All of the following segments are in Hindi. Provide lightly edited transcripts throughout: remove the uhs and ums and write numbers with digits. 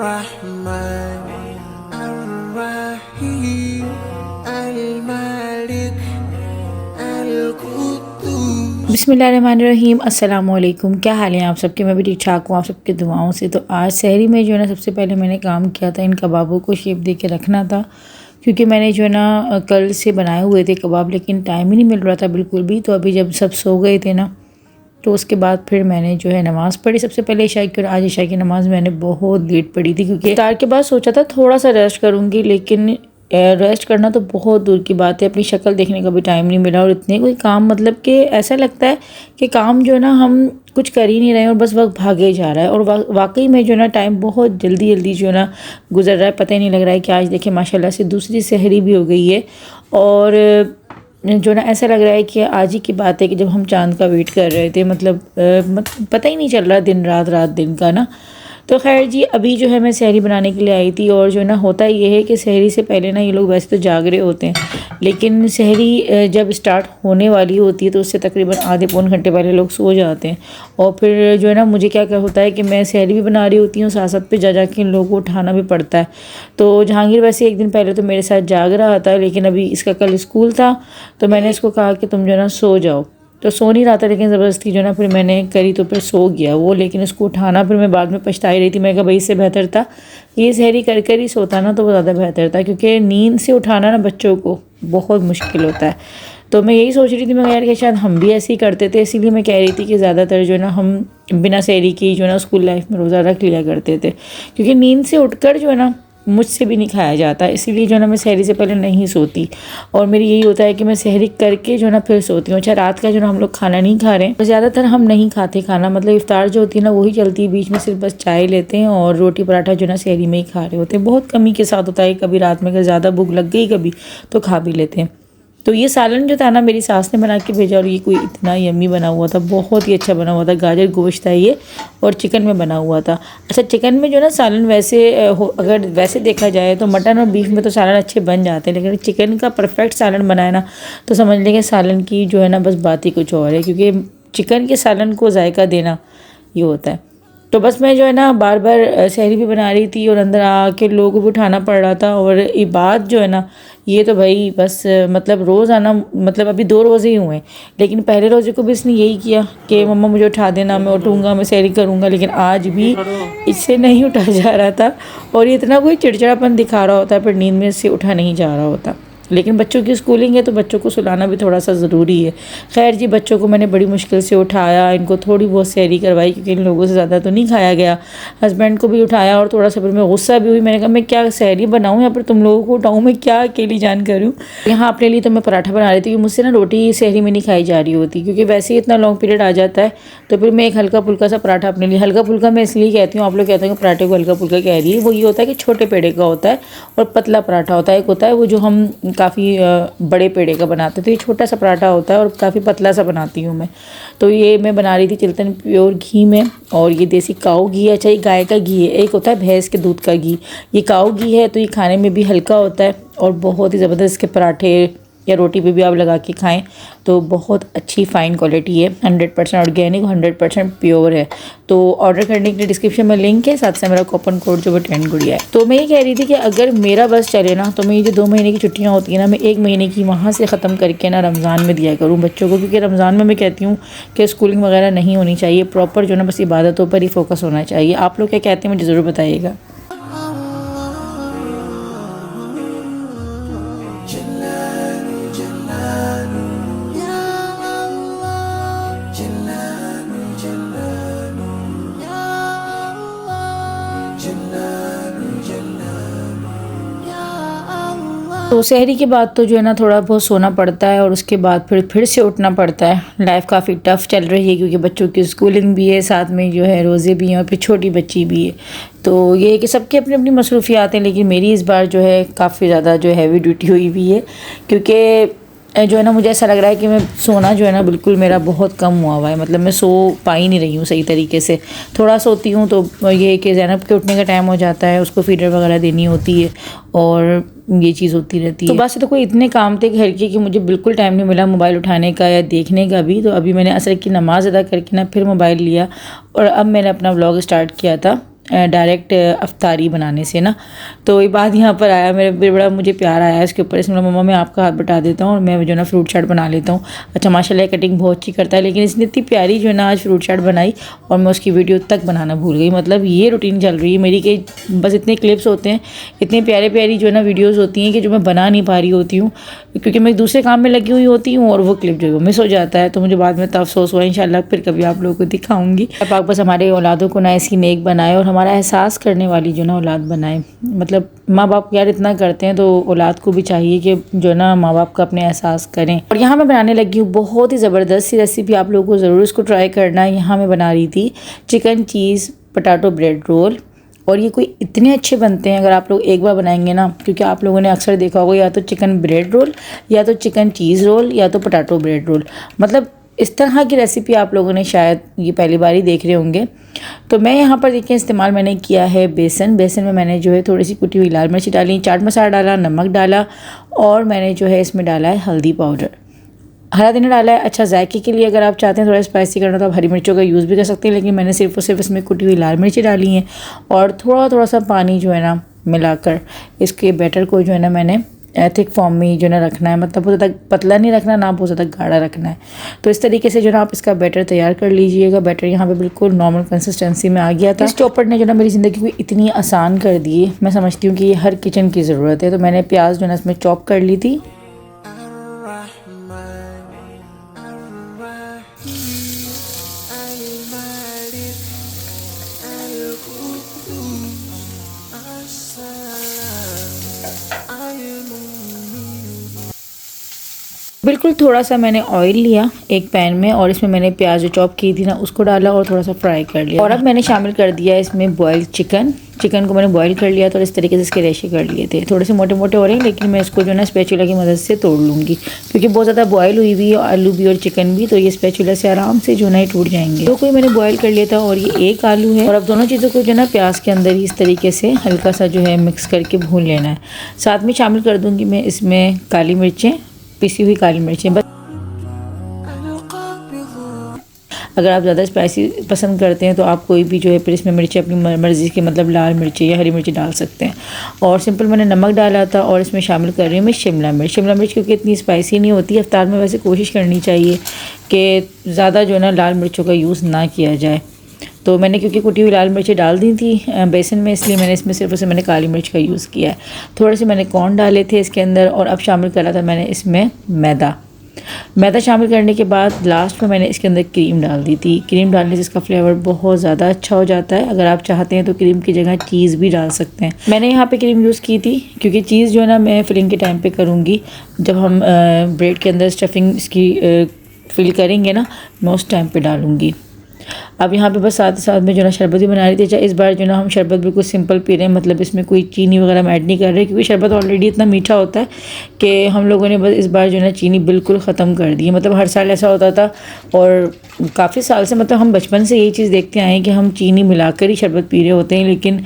Ar-Rahman, Ar-Rahim, Al-Malik, Al-Quddus। बिस्मिल्लाहिर्रहमानिर्रहीम। अस्सलाम वालेकुम। क्या हाल है आप सबके? मैं भी ठीक ठाक हूँ, आप सबके दुआओं से। तो आज सहरी में जो है ना, सबसे पहले मैंने काम किया था, इन कबाबों को शेप दे के रखना था, क्योंकि मैंने जो है ना कल से बनाए हुए थे कबाब, लेकिन टाइम ही नहीं मिल रहा था बिल्कुल भी। तो अभी जब सब सो गए थे ना, तो उसके बाद फिर मैंने जो है नमाज़ पढ़ी सबसे पहले इशा की। और आज इशा की नमाज़ मैंने बहुत लेट पढ़ी थी, क्योंकि इफ्तार के बाद सोचा था थोड़ा सा रेस्ट करूँगी, लेकिन रेस्ट करना तो बहुत दूर की बात है, अपनी शक्ल देखने का भी टाइम नहीं मिला। और इतने कोई काम, मतलब कि ऐसा लगता है कि काम जो है ना हम कुछ कर ही नहीं रहे हैं और बस वक्त भागे जा रहा है। और वाकई में जो है ना टाइम बहुत जल्दी जल्दी जो है ना गुजर रहा है, पता ही नहीं लग रहा है कि आज देखिए माशाल्लाह से दूसरी सहरी भी हो गई है। और जो ना ऐसा लग रहा है कि आज ही की बात है कि जब हम चांद का वेट कर रहे थे, मतलब पता ही नहीं चल रहा दिन रात रात दिन का ना। तो खैर जी, अभी जो है मैं सहरी बनाने के लिए आई थी। और जो ना होता ये है कि सहरी से पहले ना ये लोग वैसे तो जाग रहे होते हैं, लेकिन सहरी जब स्टार्ट होने वाली होती है तो उससे तकरीबन आधे पौन घंटे पहले लोग सो जाते हैं। और फिर जो है ना मुझे क्या होता है कि मैं सहरी भी बना रही होती हूँ, साथ साथ पे जा के इन लोगों को उठाना भी पड़ता है। तो जहांगीर वैसे एक दिन पहले तो मेरे साथ जाग रहा था, लेकिन अभी इसका कल स्कूल था, तो मैंने इसको कहा कि तुम जो है ना सो जाओ। तो सो नहीं रहा था, लेकिन ज़बरदस्ती जो है ना फिर मैंने करी, तो फिर सो गया वो। लेकिन इसको उठाना फिर मैं बाद में पछताई रही थी। मैं कहा भाई इससे बेहतर था ये सहरी कर कर ही सोता ना, तो वो ज़्यादा बेहतर था, क्योंकि नींद से उठाना ना बच्चों को बहुत मुश्किल होता है। तो मैं यही सोच रही थी, मैं यार कि शायद हम भी ऐसे ही करते थे, इसीलिए मैं कह रही थी कि ज़्यादातर जो है ना हम बिना सहरी की जो है ना स्कूल लाइफ में रोज़ा रख लिया करते थे, क्योंकि नींद से उठकर जो है ना मुझसे भी नहीं खाया जाता, इसीलिए जो है ना मैं सहरी से पहले नहीं सोती। और मेरी यही होता है कि मैं सहरी करके जो है ना फिर सोती हूँ। अच्छा, रात का जो ना हम लोग खाना नहीं खा रहे हैं, तो ज़्यादातर हम नहीं खाते खाना, मतलब इफ्तार जो होती है ना वही चलती है, बीच में सिर्फ बस चाय लेते हैं और रोटी पराठा जो ना सहरी में ही खा रहे होते हैं। बहुत कमी के साथ होता है, कभी रात में अगर ज़्यादा भूख लग गई कभी तो खा भी लेते हैं। तो ये सालन जो था ना मेरी सास ने बना के भेजा, और ये कोई इतना यम्मी बना हुआ था, बहुत ही अच्छा बना हुआ था। गाजर गोश्त था ये, और चिकन में बना हुआ था। अच्छा, चिकन में जो ना सालन वैसे अगर वैसे देखा जाए तो मटन और बीफ में तो सालन अच्छे बन जाते हैं, लेकिन चिकन का परफेक्ट सालन बनाए ना तो समझ लेंगे सालन की जो है ना बस बात ही कुछ और है, क्योंकि चिकन के सालन को जायका देना ये होता है। तो बस मैं जो है ना बार बार सहरी भी बना रही थी और अंदर आके लोगों को भी उठाना पड़ रहा था। और ये बात जो है ना ये तो भाई बस मतलब रोज़ आना, मतलब अभी 2 रोज़े ही हुए हैं, लेकिन पहले रोज़े को भी इसने यही किया कि मम्मा मुझे उठा देना, मैं उठूँगा, मैं सहरी करूँगा, लेकिन आज भी इससे नहीं उठा जा रहा था। और ये इतना कोई चिड़चिड़ापन दिखा रहा होता है, पर नींद में इससे उठा नहीं जा रहा होता। लेकिन बच्चों की स्कूलिंग है तो बच्चों को सुलाना भी थोड़ा सा ज़रूरी है। खैर जी, बच्चों को मैंने बड़ी मुश्किल से उठाया, इनको थोड़ी बहुत सहरी करवाई, क्योंकि इन लोगों से ज़्यादा तो नहीं खाया गया। हस्बैंड को भी उठाया, और थोड़ा सा फिर मैं गुस्सा भी हुई। मैंने कहा मैं क्या सहरी बनाऊँ या फिर तुम लोगों को उठाऊँ, मैं क्या अकेली जान करूँ। यहाँ अपने लिए तो मैं पराठा बना रही थी, क्योंकि मुझसे ना रोटी सहरी में नहीं खाई जा रही होती, क्योंकि वैसे ही इतना लॉन्ग पीरियड आ जाता है। तो फिर मैं एक हल्का फुल्का सा पराठा अपने लिए, हल्का फुल्का मैं इसलिए कहती हूँ, आप लोग कहते हैं कि पराठे को हल्का फुल्का कह रही है, वो ये होता है कि छोटे पेड़े का होता है और पतला पराठा होता है। एक होता है वो जो हम काफ़ी बड़े पेड़े का बनाते हैं, तो ये छोटा सा पराठा होता है और काफ़ी पतला सा बनाती हूँ मैं। तो ये मैं बना रही थी चिल्तन प्योर घी में, और ये देसी काऊ घी है। अच्छा, ये गाय का घी है, एक होता है भैंस के दूध का घी, ये काऊ घी है। तो ये खाने में भी हल्का होता है और बहुत ही ज़बरदस्त, इसके पराठे या रोटी पे भी आप लगा के खाएं तो बहुत अच्छी फ़ाइन क्वालिटी है। 100% ऑर्गेनिक, 100% प्योर है। तो ऑर्डर करने के लिए डिस्क्रिप्शन में लिंक है, साथ से मेरा कूपन कोड जो वो 10 गुड़िया है। तो मैं ये कह रही थी कि अगर मेरा बस चले ना, तो मैं ये जो 2 महीने की छुट्टियाँ होती हैं ना, मैं 1 महीने की वहाँ से ख़त्म करके ना रमज़ान में दिया करूँ बच्चों को, क्योंकि रमज़ान में मैं कहती हूँ कि स्कूलिंग वगैरह नहीं होनी चाहिए, प्रॉपर जो ना बस इबादतों पर ही फोकस होना चाहिए। आप लोग क्या कहते हैं मुझे ज़रूर बताइएगा। तो सहरी के बाद तो जो है ना थोड़ा बहुत सोना पड़ता है, और उसके बाद फिर से उठना पड़ता है। लाइफ काफ़ी टफ़ चल रही है, क्योंकि बच्चों की स्कूलिंग भी है, साथ में जो है रोज़े भी हैं, और फिर छोटी बच्ची भी है। तो ये है कि सबकी अपनी अपनी मसरूफियात हैं, लेकिन मेरी इस बार जो है काफ़ी ज़्यादा जो हैवी ड्यूटी हुई हुई है, क्योंकि जो है ना मुझे ऐसा लग रहा है कि मैं सोना जो है ना बिल्कुल मेरा बहुत कम हुआ है। मतलब मैं सो पा ही नहीं रही हूँ सही तरीके से। थोड़ा सोती हूँ तो ये कि ज़ैनब के उठने का टाइम हो जाता है, उसको फीडर वगैरह देनी होती है, और ये चीज़ होती रहती है। तो बस तो कोई इतने काम थे घर के कि मुझे बिल्कुल टाइम नहीं मिला मोबाइल उठाने का या देखने का भी। तो अभी मैंने असर की नमाज़ अदा करके ना फिर मोबाइल लिया, और अब मैंने अपना व्लॉग स्टार्ट किया था। डायरेक्ट अफ्तारी बनाने से ना। तो ये बात यहाँ पर आया, मेरे बड़ा मुझे प्यार आया इसके ऊपर। इसमें मम्मा मैं आपका हाथ बटा देता हूँ और मैं जो ना फ्रूट चाट बना लेता हूँ। अच्छा माशाल्लाह कटिंग बहुत अच्छी करता है, लेकिन इसने इतनी प्यारी जो है ना आज फ्रूट चाट बनाई और मैं उसकी वीडियो तक बनाना भूल गई। मतलब ये रूटीन चल रही है मेरी कि बस इतने क्लिप्स होते हैं, इतने प्यारे प्यारी जो है ना वीडियोज़ होती हैं कि जो मैं बना नहीं पा रही होती हूँ, क्योंकि मैं दूसरे काम में लगी हुई होती हूँ और वो क्लिप जो है वो मिस हो जाता है। तो मुझे बाद में अफसोस हुआ। इंशाल्लाह फिर कभी आप लोगों को दिखाऊंगी। पाक बस हमारे औलादों को ना ऐसी नेक बनाए और हमारा एहसास करने वाली जो ना औलाद बनाए। मतलब माँ बाप यार इतना करते हैं तो औलाद को भी चाहिए कि जो ना माँ बाप का अपने एहसास करें। और यहाँ मैं बनाने लगी हूँ बहुत ही ज़बरदस्त सी रेसिपी, आप लोगों को ज़रूर इसको ट्राई करना है। यहाँ मैं बना रही थी चिकन चीज़ पोटैटो ब्रेड रोल, और ये कोई इतने अच्छे बनते हैं अगर आप लोग एक बार बनाएंगे ना, क्योंकि आप लोगों ने अक्सर देखा होगा या तो चिकन ब्रेड रोल या तो चिकन चीज़ रोल या तो पोटैटो ब्रेड रोल। मतलब इस तरह की रेसिपी आप लोगों ने शायद ये पहली बार ही देख रहे होंगे। तो मैं यहाँ पर देखिए इस्तेमाल मैंने किया है बेसन। बेसन में मैंने जो है थोड़ी सी कुटी हुई लाल मिर्ची डाली, चाट मसाला डाला, नमक डाला और मैंने जो है इसमें डाला है हल्दी पाउडर। हरा धनिया डाला है। अच्छा जायके के लिए अगर आप चाहते हैं थोड़ा स्पाइसी करना तो आप हरी मिर्चों का यूज़ भी कर सकते हैं, लेकिन मैंने सिर्फ और सिर्फ इसमें कुटी हुई लाल मिर्ची डाली हैं और थोड़ा थोड़ा सा पानी जो है ना मिलाकर इसके बैटर को जो है ना मैंने थिक फॉर्म में जो है ना रखना है। मतलब बहुत ज़्यादा पतला नहीं रखना, ना बहुत ज़्यादा गाढ़ा रखना है। तो इस तरीके से जो ना आप इसका बैटर तैयार कर लीजिएगा। बैटर यहाँ पे बिल्कुल नॉर्मल कंसिस्टेंसी में आ गया था। इस चॉपर ने जो ना मेरी ज़िंदगी को इतनी आसान कर दी है, मैं समझती हूँ कि ये हर किचन की ज़रूरत है। तो मैंने प्याज जो है ना इसमें चॉप कर ली थी। बिल्कुल थोड़ा सा मैंने ऑयल लिया एक पैन में और इसमें मैंने प्याज जो चॉप की थी ना उसको डाला और थोड़ा सा फ्राई कर लिया। और अब मैंने शामिल कर दिया इसमें बॉइल्ड चिकन को मैंने बॉईल कर लिया था और इस तरीके से इसके रेशे कर लिए थे। थोड़े से मोटे मोटे हो रहे हैं, लेकिन मैं इसको जो ना स्पैचुला की मदद से तोड़ लूँगी, क्योंकि बहुत ज़्यादा बॉयल हुई हुई आलू भी और चिकन भी, तो ये स्पैचुला से आराम से जो ना टूट जाएंगे। तो कोई मैंने बॉयल कर लिया था और ये एक आलू है। और अब दोनों चीज़ों को जो ना प्याज के अंदर ही इस तरीके से हल्का सा जो है मिक्स करके भून लेना है। साथ में शामिल कर दूँगी मैं इसमें काली मिर्चें, पिसी हुई काली मिर्चें। बस अगर आप ज़्यादा स्पाइसी पसंद करते हैं तो आप कोई भी जो है फिर इसमें मिर्ची अपनी मर्ज़ी की, मतलब लाल मिर्ची या हरी मिर्ची डाल सकते हैं। और सिंपल मैंने नमक डाला था और इसमें शामिल कर रही हूँ मैं शिमला मिर्च क्योंकि इतनी स्पाइसी नहीं होती। इफ्तार में वैसे कोशिश करनी चाहिए कि ज़्यादा जो है ना लाल मिर्चों का यूज़ ना किया जाए। तो मैंने क्योंकि कुटी हुई लाल मिर्ची डाल दी थी बेसन में, इसलिए मैंने इसमें सिर्फ मैंने काली मिर्च का यूज़ किया है। थोड़े से मैंने कॉर्न डाले थे इसके अंदर और अब शामिल करा था मैंने इसमें मैदा शामिल करने के बाद लास्ट में मैंने इसके अंदर क्रीम डाल दी थी। क्रीम डालने से इसका फ्लेवर बहुत ज़्यादा अच्छा हो जाता है। अगर आप चाहते हैं तो क्रीम की जगह चीज़ भी डाल सकते हैं। मैंने यहाँ पे क्रीम यूज़ की थी क्योंकि चीज़ जो है ना मैं फिलिंग के टाइम पे करूँगी, जब हम ब्रेड के अंदर स्टफिंग इसकी फिल करेंगे ना, मैं उस टाइम पर डालूँगी। अब यहाँ पे बस साथ ही साथ में जो ना शरबत भी बना रही थी। इस बार जो ना हम शरबत बिल्कुल सिंपल पी रहे हैं, मतलब इसमें कोई चीनी वगैरह हम ऐड नहीं कर रहे, क्योंकि शरबत ऑलरेडी इतना मीठा होता है कि हम लोगों ने बस इस बार जो ना चीनी बिल्कुल ख़त्म कर दी है। मतलब हर साल ऐसा होता था और काफ़ी साल से, मतलब हम बचपन से यही चीज़ देखते आए हैं कि हम चीनी मिलाकर ही शरबत पी रहे होते हैं, लेकिन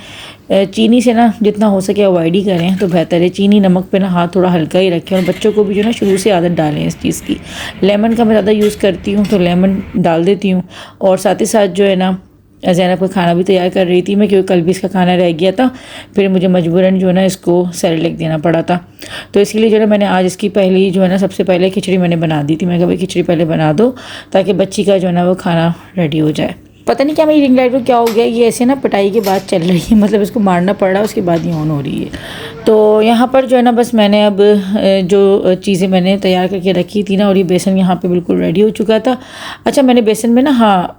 चीनी से ना जितना हो सके अवॉइड ही करें तो बेहतर है। चीनी नमक पे ना हाथ थोड़ा हल्का ही रखें और बच्चों को भी जो ना शुरू से आदत डालें इस चीज़ की। लेमन का मैं ज़्यादा यूज़ करती हूँ तो लेमन डाल देती हूँ। और साथ ही साथ जो है ना ज़ैनब का खाना भी तैयार कर रही थी मैं, क्योंकि कल भी इसका खाना रह गया था, फिर मुझे मजबूरन जो है ना इसको सेरेलैक देना पड़ा था। तो इसके लिए जो है मैंने आज इसकी पहली जो है ना सबसे पहले खिचड़ी मैंने बना दी थी। मैं कहा भाई खिचड़ी पहले बना दो ताकि बच्ची का जो है ना वो खाना रेडी हो जाए। पता नहीं क्या मेरी रिंग लाइट को क्या हो गया, ये ऐसे ना पिटाई के बाद चल रही है, मतलब इसको मारना पड़ रहा है उसके बाद ही ऑन हो रही है। तो यहाँ पर जो है ना बस मैंने अब जो चीज़ें मैंने तैयार करके रखी थी ना, और ये बेसन यहाँ पे बिल्कुल रेडी हो चुका था। अच्छा मैंने बेसन में ना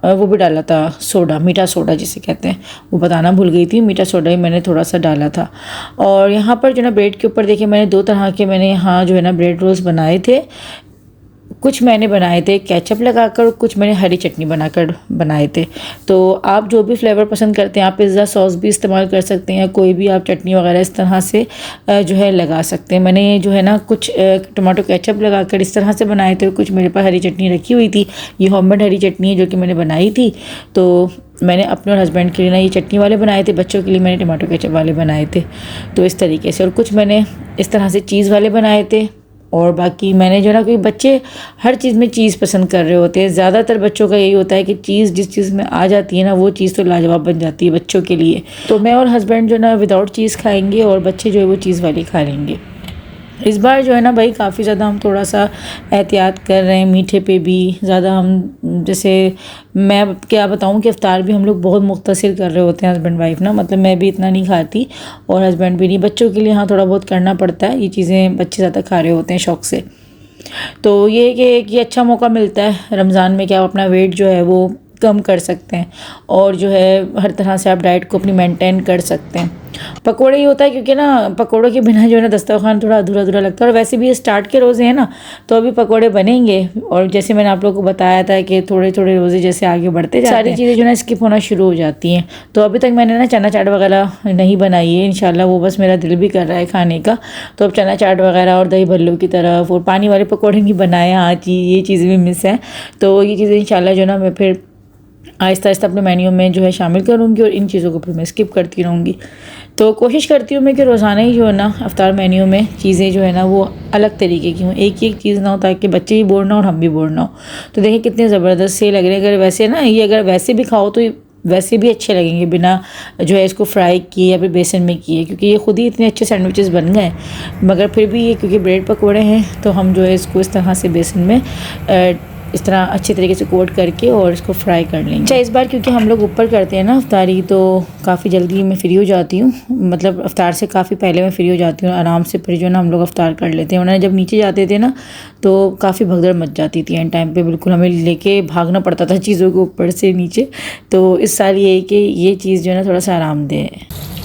वो भी डाला था सोडा, मीठा सोडा जिसे कहते हैं, वो बताना भूल गई थी। मीठा सोडा ही मैंने थोड़ा सा डाला था। और यहाँ पर जो ना ब्रेड के ऊपर देखिए मैंने दो तरह के मैंने यहाँ जो है ना ब्रेड रोल्स बनाए थे। कुछ मैंने बनाए थे केचप लगाकर, कुछ मैंने हरी चटनी बनाकर बनाए थे। तो आप जो भी फ्लेवर पसंद करते हैं, आप पिज़्ज़ा सॉस भी इस्तेमाल कर सकते हैं, कोई भी आप चटनी वगैरह इस तरह से जो है लगा सकते हैं। मैंने जो है ना कुछ टमाटो केचप लगाकर इस तरह से बनाए थे, कुछ मेरे पास हरी चटनी रखी हुई थी। ये होममेड हरी चटनी है जो कि मैंने बनाई थी। तो मैंने अपने और हस्बैंड के लिए ना ये चटनी वाले बनाए थे, बच्चों के लिए मैंने टमाटो केचप वाले बनाए थे। तो इस तरीके से, और कुछ मैंने इस तरह से चीज़ वाले बनाए थे और बाकी मैंने जो ना, कोई बच्चे हर चीज़ में चीज़ पसंद कर रहे होते हैं, ज़्यादातर बच्चों का यही होता है कि चीज़ जिस चीज़ में आ जाती है ना वो चीज़ तो लाजवाब बन जाती है बच्चों के लिए। तो मैं और हस्बैंड जो ना विदाउट चीज़ खाएंगे और बच्चे जो है वो चीज़ वाली खा लेंगे। इस बार जो है ना भाई काफ़ी ज़्यादा हम थोड़ा सा एहतियात कर रहे हैं मीठे पे भी ज़्यादा। हम जैसे मैं क्या बताऊं कि इफ्तार भी हम लोग बहुत मुख्तसर कर रहे होते हैं हस्बैंड वाइफ ना, मतलब मैं भी इतना नहीं खाती और हस्बैंड भी नहीं। बच्चों के लिए हाँ थोड़ा बहुत करना पड़ता है, ये चीज़ें बच्चे ज़्यादा खा रहे होते हैं शौक़ से। तो ये कि एक ये अच्छा मौका मिलता है रमज़ान में कि आप अपना वेट जो है वो कम कर सकते हैं और जो है हर तरह से आप डाइट को अपनी मेंटेन कर सकते हैं। पकोड़े ही होता है क्योंकि ना पकोड़ों के बिना जो है ना दस्तरखान थोड़ा अधूरा अधूरा लगता है, और वैसे भी ये स्टार्ट के रोज़े हैं ना तो अभी पकोड़े बनेंगे। और जैसे मैंने आप लोगों को बताया था कि थोड़े थोड़े रोज़े जैसे आगे बढ़ते जाते हैं सारी चीज़ें जो है स्किप होना शुरू हो जाती हैं। तो अभी तक मैंने ना चना चाट वगैरह नहीं बनाई है, इंशाल्लाह वो बस मेरा दिल भी कर रहा है खाने का। तो अब चना चाट वगैरह और दही भल्लों की तरफ और पानी वाले पकौड़े नहीं बनाए, हाँ जी ये चीज़ें भी मिस है। तो ये चीज़ें इंशाल्लाह जो ना मैं फिर आहिस्ता आहिस्ता अपने मेन्यू में जो है शामिल करूँगी और इन चीज़ों को फिर मैं स्किप करती रहूँगी। तो कोशिश करती हूँ मैं कि रोज़ाना ही जो है ना अफ्तार मेन्यू में चीज़ें जो है ना वो अलग तरीके की हों, एक ही एक चीज़ ना हो ताकि बच्चे भी बोर ना हो और हम भी बोर ना हो। तो देखिए कितने ज़बरदस्त से लग रहे हैं। अगर वैसे ना ये अगर वैसे भी खाओ तो वैसे भी अच्छे लगेंगे बिना जो है इसको फ्राई किए या फिर बेसन में किए, क्योंकि ये खुद ही इतने अच्छे सैंडविचेस बन गए। मगर फिर भी ये क्योंकि ब्रेड पकौड़े हैं तो हम जो है इसको इस तरह से बेसन में इस तरह अच्छे तरीके से कोट करके और इसको फ्राई कर लेंगे। अच्छा इस बार क्योंकि हम लोग ऊपर करते हैं ना अफ्तारी तो काफ़ी जल्दी मैं फ्री हो जाती हूँ, मतलब अफ्तार से काफ़ी पहले मैं फ्री हो जाती हूँ आराम से। फिर जो है ना हम लोग अफ्तार कर लेते हैं, वरना जब नीचे जाते थे ना तो काफ़ी भगदड़ मच जाती थी एंड टाइम पे, बिल्कुल हमें लेके भागना पड़ता था चीज़ों को ऊपर से नीचे। तो इस साल ये है कि ये चीज़ जो है ना थोड़ा सा आरामदेह है।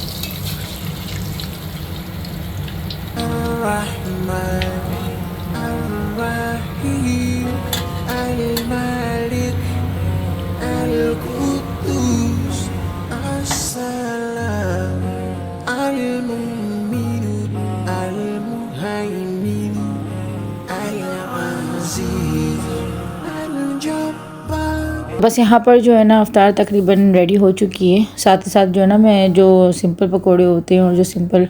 बस यहाँ पर जो है ना अफ्तार तकरीबन रेडी हो चुकी है। साथ ही साथ जो है ना मैं जो सिंपल पकोड़े होते हैं और जो सिंपल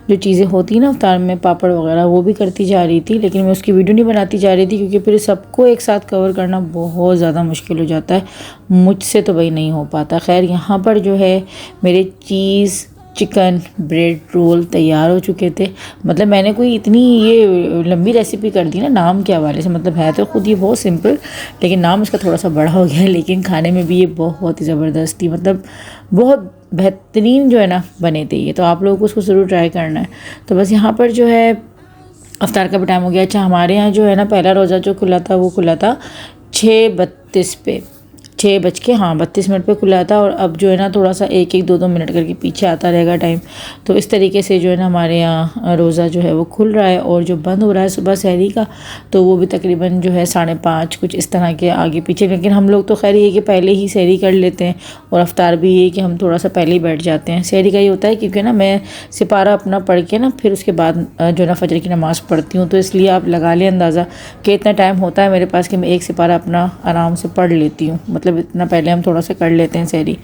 जो चीज़ें होती हैं ना अफ्तार में पापड़ वगैरह वो भी करती जा रही थी, लेकिन मैं उसकी वीडियो नहीं बनाती जा रही थी क्योंकि फिर सबको एक साथ कवर करना बहुत ज़्यादा मुश्किल हो जाता है, मुझसे तो भाई नहीं हो पाता। खैर यहाँ पर जो है मेरे चीज़ चिकन ब्रेड रोल तैयार हो चुके थे। मतलब मैंने कोई इतनी ये लंबी रेसिपी कर दी ना नाम के हवाले से, मतलब है तो खुद ये बहुत सिंपल लेकिन नाम इसका थोड़ा सा बड़ा हो गया है, लेकिन खाने में भी ये बहुत ही ज़बरदस्त थी, मतलब बहुत बेहतरीन जो है ना बने थे ये। तो आप लोगों को उसको ज़रूर ट्राई करना है। तो बस यहाँ पर जो है अफ्तार का भी टाइम हो गया। अच्छा हमारे यहाँ जो है ना पहला रोज़ा जो खुला था वो खुला था 6:32 पे, 6:32 पे खुला था, और अब जो है ना थोड़ा सा 1-1 2-2 मिनट करके पीछे आता रहेगा टाइम। तो इस तरीके से जो है ना हमारे यहाँ रोज़ा जो है वो खुल रहा है, और जो बंद हो रहा है सुबह सहरी का तो वो भी तकरीबन जो है 5:30 कुछ इस तरह के आगे पीछे। लेकिन हम लोग तो खैर ये कि पहले ही सहरी कर लेते हैं, और अफ्तार भी ये कि हम थोड़ा सा पहले ही बैठ जाते हैं। सहरी का ये होता है क्योंकि ना मैं सिपारा अपना पढ़ के ना फिर उसके बाद जो ना फजर की नमाज़ पढ़ती हूँ, तो इसलिए आप लगा लें अंदाज़ा कि इतना टाइम होता है मेरे पास कि मैं एक सिपारा अपना आराम से पढ़ लेती हूँ, मतलब इतना पहले हम थोड़ा सा कर लेते हैं सहरी।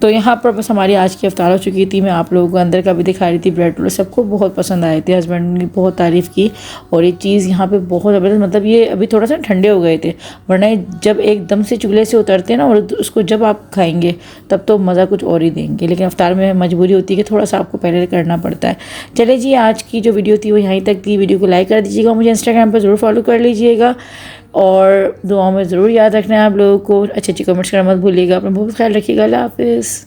तो यहाँ पर बस हमारी आज की अफ्तार हो चुकी थी। मैं आप लोगों को अंदर का भी दिखा रही थी। ब्रेड रोल सबको बहुत पसंद आए थे, हस्बैंड ने बहुत तारीफ़ की, और ये चीज़ यहाँ पे बहुत ज़बरदस्त, मतलब ये अभी थोड़ा सा ठंडे हो गए थे, वरना जब एकदम से चूल्हे से उतरते हैं ना और उसको जब आप खाएंगे तब तो मज़ा कुछ और ही देंगे। लेकिन अफ्तार में मजबूरी होती है कि थोड़ा सा आपको पहले करना पड़ता है। चले जी आज की जो वीडियो थी वो यहीं तक थी। वीडियो को लाइक कर दीजिएगा, मुझे इंस्टाग्राम पर ज़रूर फॉलो कर लीजिएगा, और दुआओं में ज़रूर याद रखना है आप लोगों को। अच्छी अच्छी कमेंट्स करना मत भूलिएगा। अपना बहुत ख्याल रखिएगा। अल्लाह हाफ़िज़।